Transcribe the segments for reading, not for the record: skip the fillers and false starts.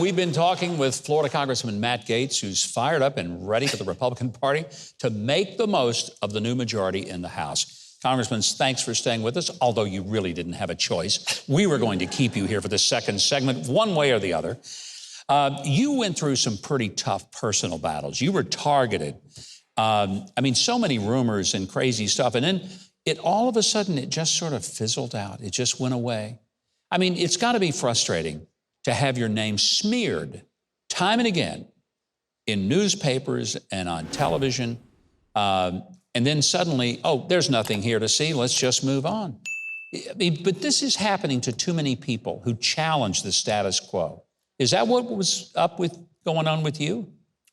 we've been talking with Florida Congressman Matt Gaetz, who's fired up and ready for the Republican Party to make the most of the new majority in the House. Congressman, thanks for staying with us, although you really didn't have a choice. We were going to keep you here for the second segment, one way or the other. You went through some pretty tough personal battles. You were targeted. So many rumors and crazy stuff. And then all of a sudden, it just sort of fizzled out. It just went away. It's got to be frustrating to have your name smeared time and again in newspapers and on television. And then suddenly, oh, there's nothing here to see. Let's just move on. But this is happening to too many people who challenge the status quo. Is that what was going on with you?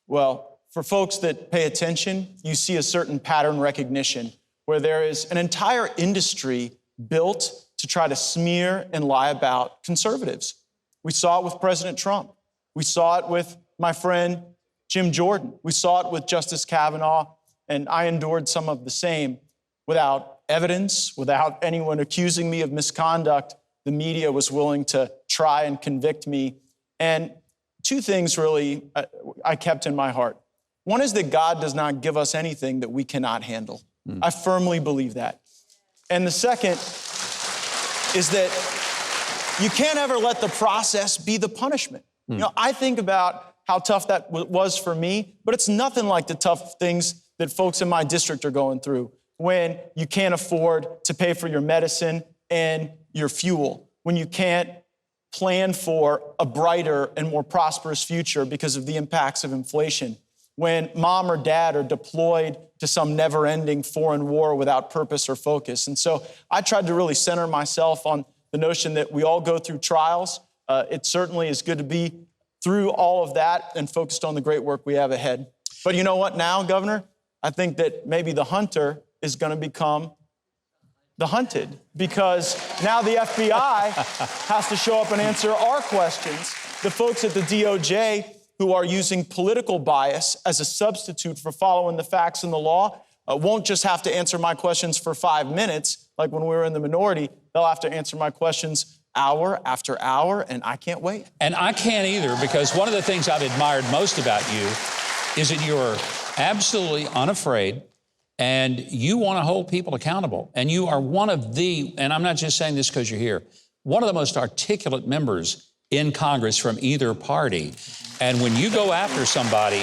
Well, for folks that pay attention, you see a certain pattern recognition where there is an entire industry built to try to smear and lie about conservatives. We saw it with President Trump. We saw it with my friend Jim Jordan. We saw it with Justice Kavanaugh, and I endured some of the same. Without evidence, without anyone accusing me of misconduct, the media was willing to try and convict me. And two things really I kept in my heart. One is that God does not give us anything that we cannot handle. I firmly believe that. And the second is that you can't ever let the process be the punishment. I think about how tough that was for me, but it's nothing like the tough things that folks in my district are going through when you can't afford to pay for your medicine and your fuel, when you can't plan for a brighter and more prosperous future because of the impacts of inflation, when mom or dad are deployed to some never-ending foreign war without purpose or focus. And so I tried to really center myself on the notion that we all go through trials. It certainly is good to be through all of that and focused on the great work we have ahead. But you know what now, Governor? I think that maybe the hunter is going to become the hunted, because now the FBI has to show up and answer our questions. The folks at the DOJ who are using political bias as a substitute for following the facts and the law won't just have to answer my questions for 5 minutes, like when we were in the minority. They'll have to answer my questions hour after hour, and I can't wait. And I can't either, because one of the things I've admired most about you is that you're absolutely unafraid, and you want to hold people accountable. And you are one of the, and I'm not just saying this because you're here, one of the most articulate members in Congress from either party. And when you go after somebody,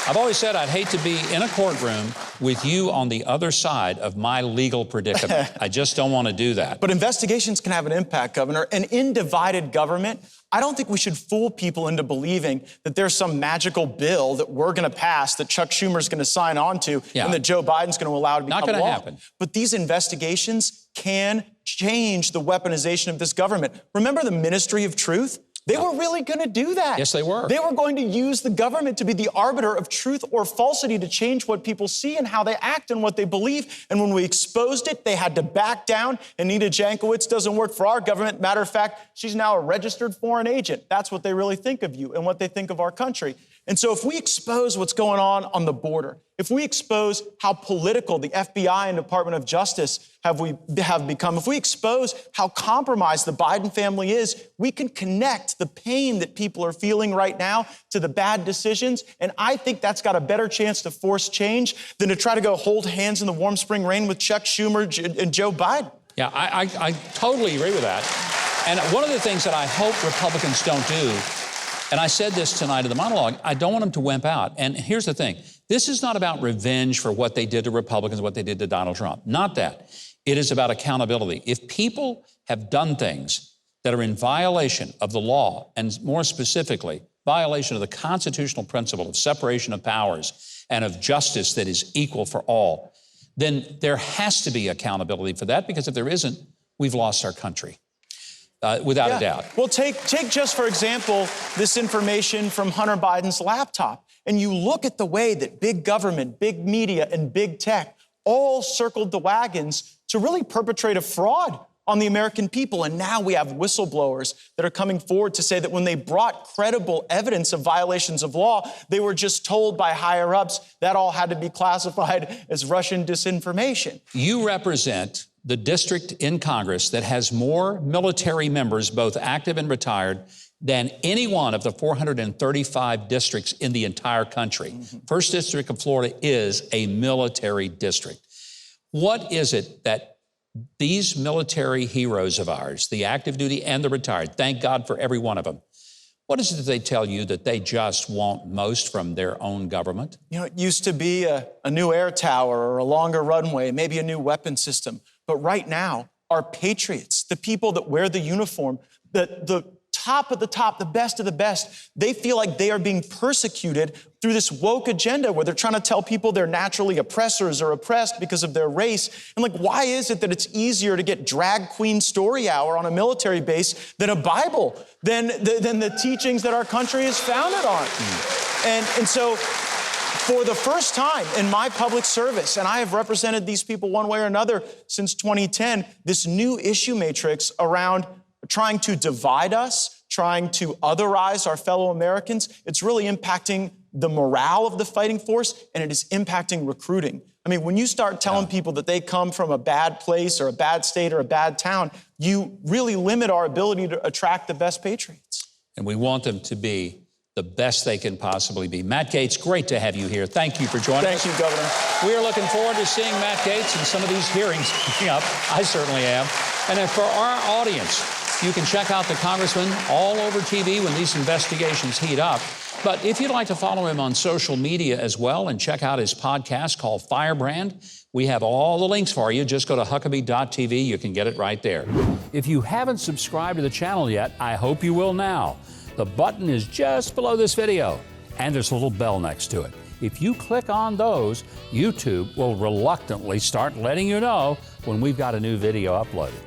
I've always said I'd hate to be in a courtroom with you on the other side of my legal predicament. I just don't want to do that. But investigations can have an impact, Governor. And in divided government, I don't think we should fool people into believing that there's some magical bill that we're going to pass, that Chuck Schumer's going to sign on to, and that Joe Biden's going to allow to become law. Not going to happen. But these investigations can change the weaponization of this government. Remember the Ministry of Truth? They were really going to do that. Yes, they were. They were going to use the government to be the arbiter of truth or falsity, to change what people see and how they act and what they believe. And when we exposed it, they had to back down. Anita Jankowicz doesn't work for our government. Matter of fact, she's now a registered foreign agent. That's what they really think of you and what they think of our country. And so if we expose what's going on the border, if we expose how political the FBI and Department of Justice have become, if we expose how compromised the Biden family is, we can connect the pain that people are feeling right now to the bad decisions. And I think that's got a better chance to force change than to try to go hold hands in the warm spring rain with Chuck Schumer and Joe Biden. Yeah, I totally agree with that. And one of the things that I hope Republicans don't do, and I said this tonight in the monologue, I don't want them to wimp out. And here's the thing. This is not about revenge for what they did to Republicans, what they did to Donald Trump. Not that. It is about accountability. If people have done things that are in violation of the law, and more specifically, violation of the constitutional principle of separation of powers and of justice that is equal for all, then there has to be accountability for that, because if there isn't, we've lost our country. Without a doubt. Well, take just, for example, this information from Hunter Biden's laptop, and you look at the way that big government, big media, and big tech all circled the wagons to really perpetrate a fraud on the American people. And now we have whistleblowers that are coming forward to say that when they brought credible evidence of violations of law, they were just told by higher-ups that all had to be classified as Russian disinformation. You represent the district in Congress that has more military members, both active and retired, than any one of the 435 districts in the entire country. First District of Florida is a military district. What is it that these military heroes of ours, the active duty and the retired, thank God for every one of them, what is it that they tell you that they just want most from their own government? You know, it used to be a new air tower or a longer runway, maybe a new weapon system. But right now, our patriots, the people that wear the uniform, the top of the top, the best of the best, they feel like they are being persecuted through this woke agenda where they're trying to tell people they're naturally oppressors or oppressed because of their race. And like, why is it that it's easier to get drag queen story hour on a military base than a Bible, than the teachings that our country is founded on? And so for the first time in my public service, and I have represented these people one way or another since 2010, this new issue matrix around trying to divide us, trying to otherize our fellow Americans, it's really impacting the morale of the fighting force, and it is impacting recruiting. I mean, when you start telling people that they come from a bad place or a bad state or a bad town, you really limit our ability to attract the best patriots. And we want them to be the best they can possibly be. Matt Gaetz, great to have you here. Thank you for joining us. Thank you, Governor. We are looking forward to seeing Matt Gaetz in some of these hearings coming up. I certainly am. And then for our audience, you can check out the congressman all over TV when these investigations heat up. But if you'd like to follow him on social media as well and check out his podcast called Firebrand, we have all the links for you. Just go to Huckabee.tv. You can get it right there. If you haven't subscribed to the channel yet, I hope you will now. The button is just below this video, and there's a little bell next to it. If you click on those, YouTube will reluctantly start letting you know when we've got a new video uploaded.